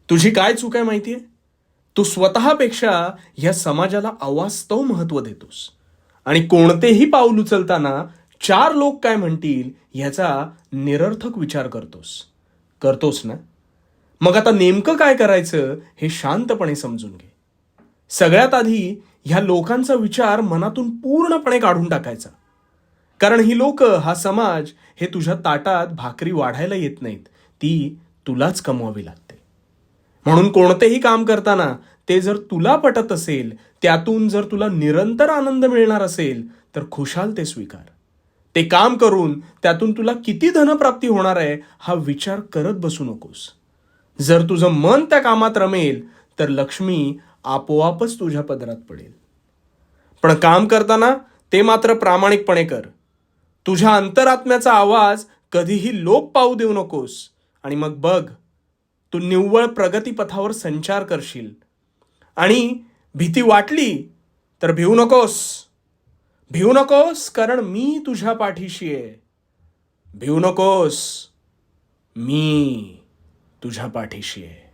तुझी काय चूक आहे माहितीये? तू स्वतःपेक्षा ह्या समाजाला अवास्तव महत्व देतोस आणि कोणतेही पाऊल उचलताना चार लोक काय म्हणतील ह्याचा निरर्थक विचार करतोस ना? मग आता नेमकं काय करायचं हे शांतपणे समजून घे. सगळ्यात आधी ह्या लोकांचा विचार मनातून पूर्णपणे काढून टाकायचा. कारण ही लोक, हा समाज, हे तुझ्या ताटात भाकरी वाढायला येत नाहीत, ती तुलाच कमवावी लागते. म्हणून कोणतेही काम करताना ते जर तुला पटत असेल, त्यातून जर तुला निरंतर आनंद मिळणार असेल, तर खुशाल ते स्वीकार. ते काम करून त्यातून तुला किती धनप्राप्ती होणार आहे हा विचार करत बसू नकोस. जर तुझं मन त्या कामात रमेल तर लक्ष्मी आपोआपच तुझ्या पदरात पडेल. पण काम करताना ते मात्र प्रामाणिकपणे कर. तुझ्या अंतरात्म्याचा आवाज कधीही लोप पावू देऊ नकोस. आणि मग बघ, तू निव्वळ प्रगतीपथावर संचार करशील. आणि भीती वाटली तर भिवू नकोस, कारण मी तुझ्या पाठीशी आहे. भिवू नकोस, मी तुझ्या पाठीशी आहे.